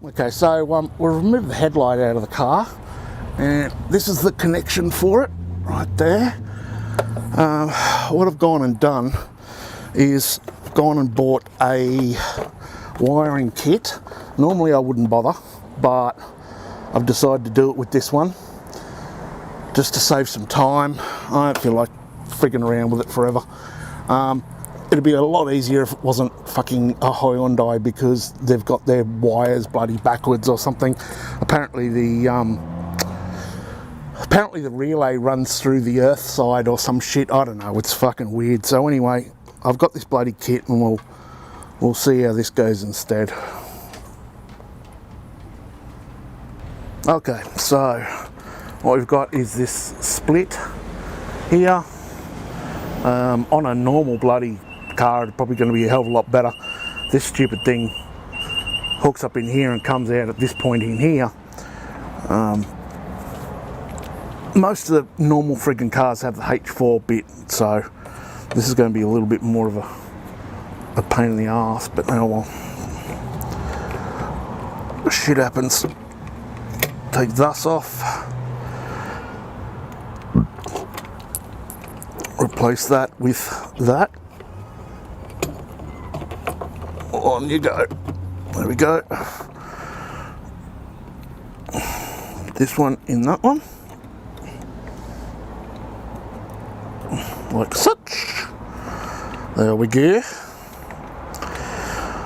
Okay, so we'll remove the headlight out of the car, and this is the connection for it right there. What I've gone and done is gone and bought a wiring kit. Normally I wouldn't bother, but I've decided to do it with this one just to save some time. I don't feel like frigging around with it forever. It'd be a lot easier if it wasn't fucking a Hyundai, because they've got their wires bloody backwards or something. Apparently the relay runs through the earth side or some shit. I don't know, it's fucking weird. So anyway, I've got this bloody kit, and we'll see how this goes instead. Okay, so what we've got is this split here. On a normal bloody car, it's probably going to be a hell of a lot better. This stupid thing hooks up in here and comes out at this point in here. Most of the normal friggin' cars have the H4 bit, so this is going to be a little bit more of a pain in the ass, but oh well. Shit happens. Take this off. Replace that with that. On you go. There we go. This one in that one. Like such. There we go.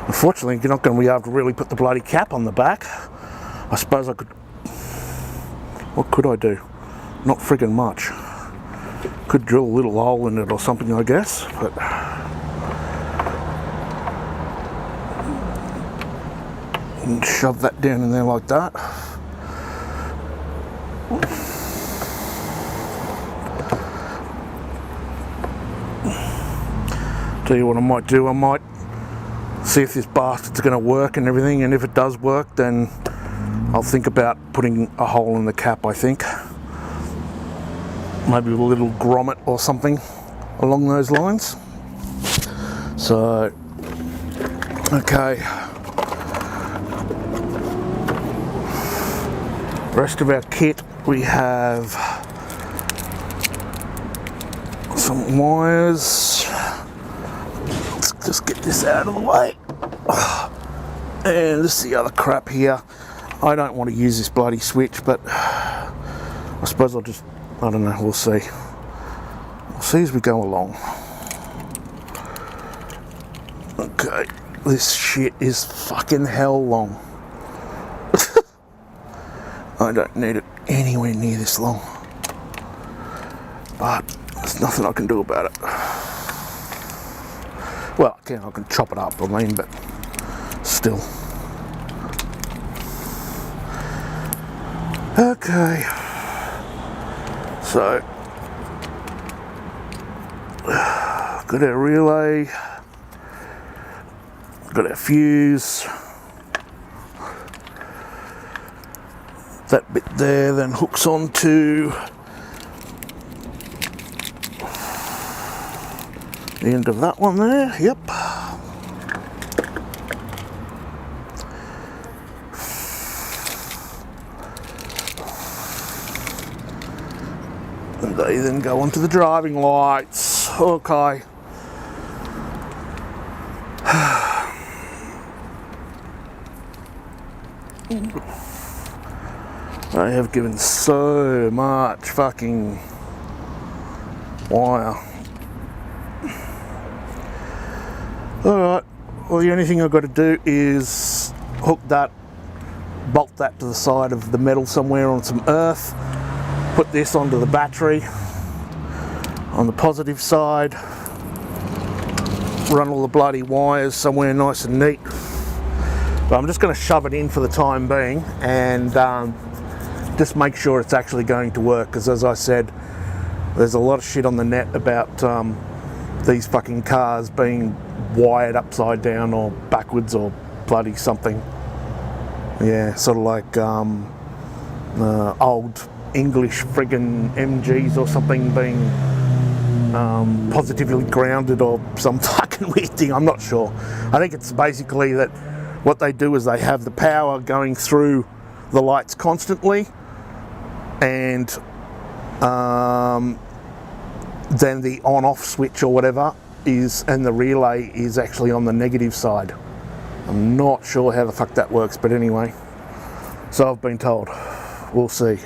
Unfortunately, you're not going to be able to really put the bloody cap on the back. I suppose I could... What could I do? Not friggin' much. Could drill a little hole in it or something, I guess, but... And shove that down in there like that. Tell you what I might do, I might see if this bastard's going to work and everything, and if it does work, then I'll think about putting a hole in the cap, I think. Maybe with a little grommet or something along those lines. So, okay. Rest of our kit, we have some wires. Let's just get this out of the way. And this is the other crap here. I don't want to use this bloody switch, but I suppose I'll just, I don't know, we'll see. We'll see as we go along. Okay, this shit is fucking hell long. I don't need it anywhere near this long. But there's nothing I can do about it. Well, I can chop it up, I mean, but still. Okay. So, got our relay, got our fuse. That bit there then hooks onto the end of that one there, yep. And they then go onto the driving lights. Okay. I have given so much fucking wire. Alright, well the only thing I've got to do is hook that, bolt that to the side of the metal somewhere on some earth, put this onto the battery on the positive side, run all the bloody wires somewhere nice and neat. But I'm just going to shove it in for the time being and just make sure it's actually going to work, because as I said, there's a lot of shit on the net about these fucking cars being wired upside down or backwards or bloody something. Yeah, sort of like old English friggin' MGs or something being positively grounded or some fucking weird thing, I'm not sure. I think it's basically that what they do is they have the power going through the lights constantly, and then the on-off switch or whatever is, and the relay is actually on the negative side. I'm not sure how the fuck that works, but anyway, so I've been told. We'll see.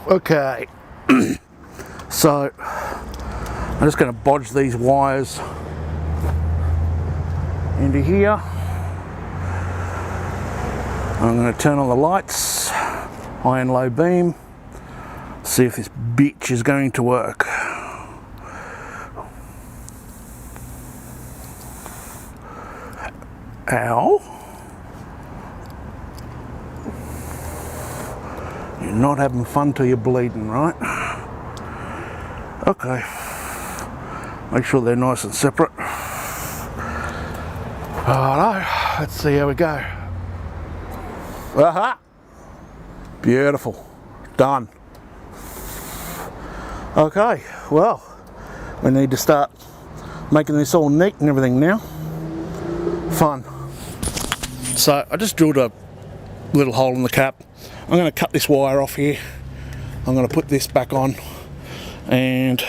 Okay, so I'm just going to bodge these wires into here. I'm going to turn on the lights, high and low beam, see if this bitch is going to work. Ow. You're not having fun till you're bleeding, right? Okay. Make sure they're nice and separate. Righto, let's see how we go. Aha! Beautiful. Done. Okay, well, we need to start making this all neat and everything now. Fun. So I just drilled a little hole in the cap. I'm going to cut this wire off here. I'm going to put this back on and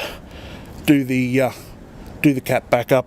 do the cap back up.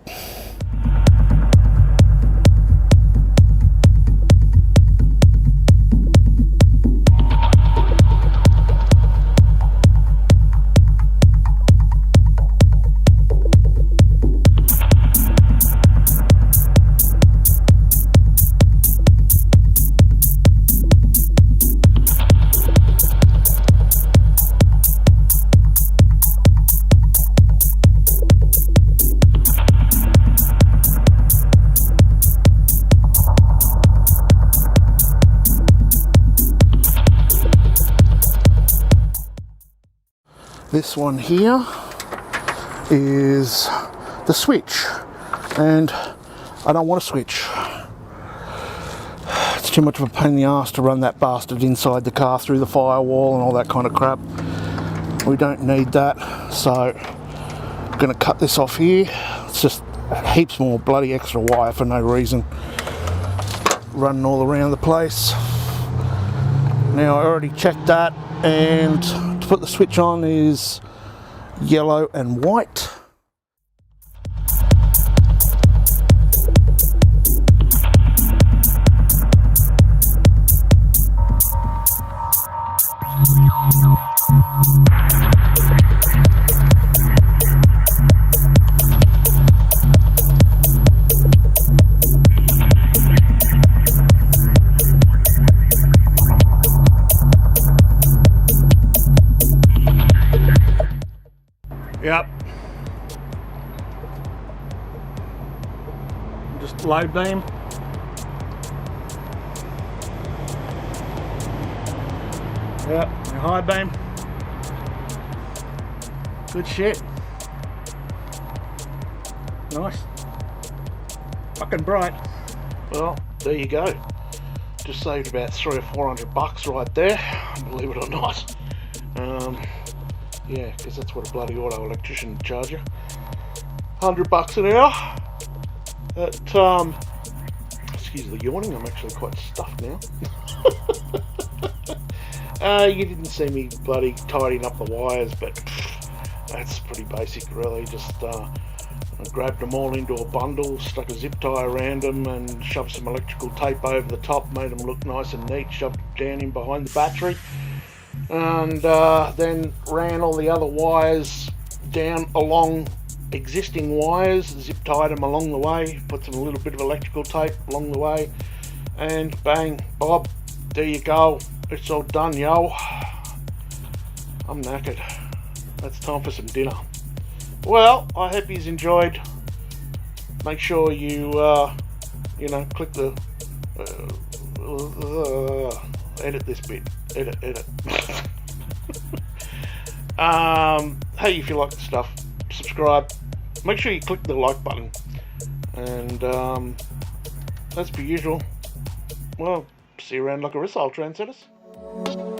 This one here is the switch, and I don't want a switch. It's too much of a pain in the ass to run that bastard inside the car through the firewall and all that kind of crap. We don't need that, so I'm going to cut this off here. It's just heaps more bloody extra wire for no reason, running all around the place. Now I already checked that, and to put the switch on is yellow and white. Yep. Just low beam. Yep, and high beam. Good shit. Nice. Fucking bright. Well, there you go. Just saved about $300 or $400 right there, believe it or not. Yeah, because that's what a bloody auto electrician charge you. $100 an hour. Excuse the yawning, I'm actually quite stuffed now. You didn't see me bloody tidying up the wires, but that's pretty basic really. Just I grabbed them all into a bundle, stuck a zip tie around them and shoved some electrical tape over the top, made them look nice and neat, shoved it down in behind the battery, and then ran all the other wires down along existing wires, zip tied them along the way, put some little bit of electrical tape along the way, and bang, bob, there you go, it's all done, yo. I'm knackered. It's time for some dinner. Well, I hope you've enjoyed. Make sure you click the edit this bit. Edit. Hey, if you like the stuff, subscribe. Make sure you click the like button. And as per usual, well, see you around like a missile, trendsetters.